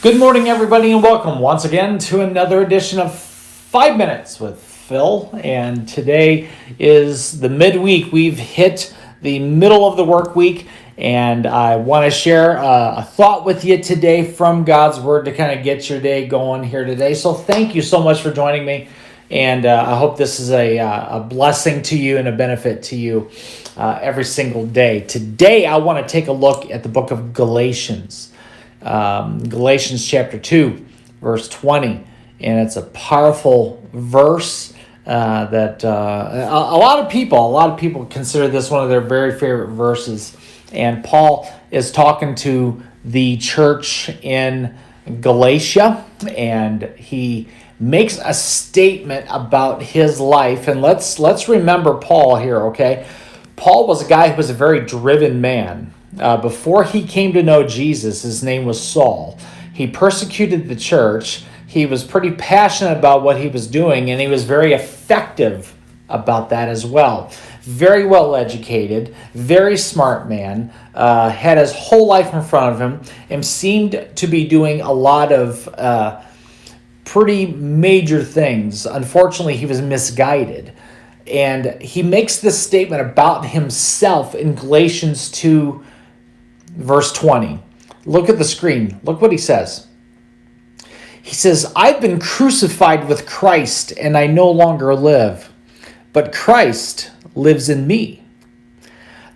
Good morning, everybody, and welcome once again to another edition of 5 Minutes with Phil. And today is the midweek. We've hit the middle of the work week, and I want to share a thought with you today from God's Word to kind of get your day going here today. So thank you so much for joining me, and I hope this is a blessing to you and a benefit to you every single day. Today, I want to take a look at the book of Galatians. Galatians chapter 2, verse 20. And it's a powerful verse that a lot of people consider this one of their very favorite verses. And Paul is talking to the church in Galatia, and he makes a statement about his life. And let's remember Paul here, okay? Paul was a guy who was a very driven man. Before he came to know Jesus, his name was Saul. He persecuted the church. He was pretty passionate about what he was doing, and he was very effective about that as well. Very well educated, very smart man, had his whole life in front of him, and seemed to be doing a lot of pretty major things. Unfortunately, he was misguided. And he makes this statement about himself in Galatians 2, verse 20. Look at the screen. Look what he says. He says, I've been crucified with Christ, and I no longer live, but Christ lives in me.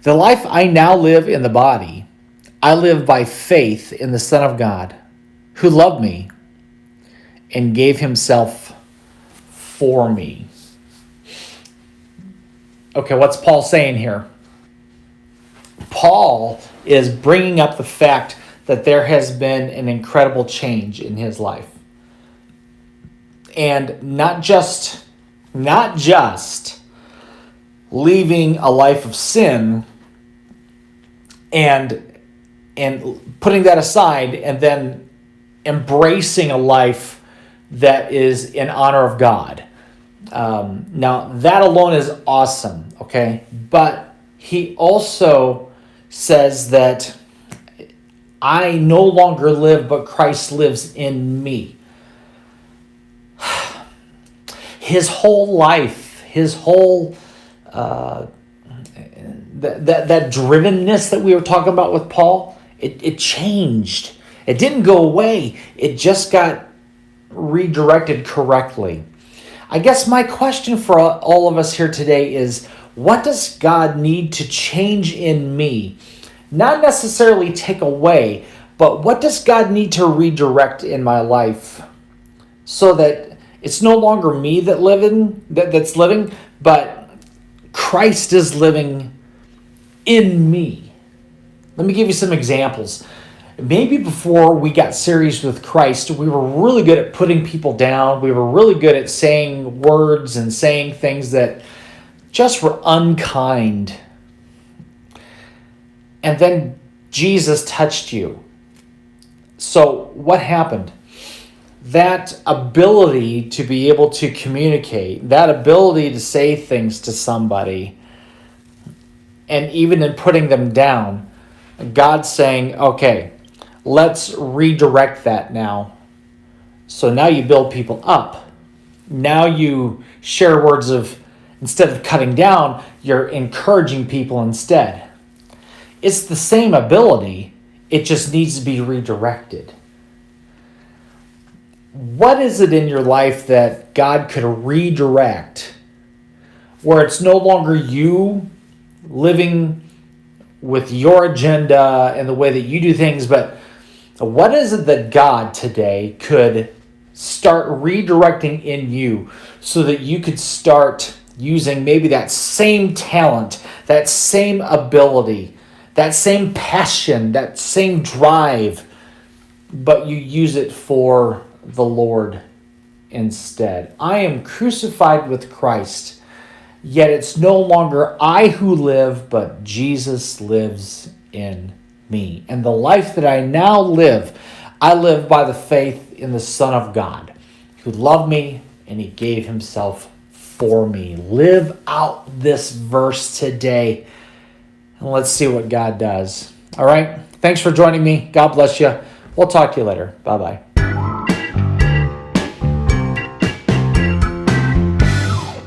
The life I now live in the body, I live by faith in the Son of God, who loved me and gave himself for me. Okay, what's Paul saying here? Paul is bringing up the fact that there has been an incredible change in his life. And not just leaving a life of sin and putting that aside and then embracing a life that is in honor of God. Now, that alone is awesome, okay? But he also says that I no longer live, but Christ lives in me. His whole life, his whole that drivenness that we were talking about with Paul, it changed. It didn't go away. It just got redirected correctly. I guess my question for all of us here today is, what does God need to change in me? Not necessarily take away, but what does God need to redirect in my life so that it's no longer me that's living, but Christ is living in me? Let me give you some examples. Maybe before we got serious with Christ, we were really good at putting people down. We were really good at saying words and saying things that just were unkind. And then Jesus touched you. So what happened? That ability to be able to communicate, that ability to say things to somebody, and even in putting them down, God's saying, okay, let's redirect that now. So now you build people up. Now you share words of, instead of cutting down, you're encouraging people instead. It's the same ability. It just needs to be redirected. What is it in your life that God could redirect where it's no longer you living with your agenda and the way that you do things, but what is it that God today could start redirecting in you so that you could start using maybe that same talent, that same ability, that same passion, that same drive, but you use it for the Lord instead? I am crucified with Christ, yet it's no longer I who live, but Jesus lives in me. And the life that I now live, I live by the faith in the Son of God, who loved me and he gave himself for me. Live out this verse today, and let's see what God does. All right? Thanks for joining me. God bless you. We'll talk to you later. Bye-bye.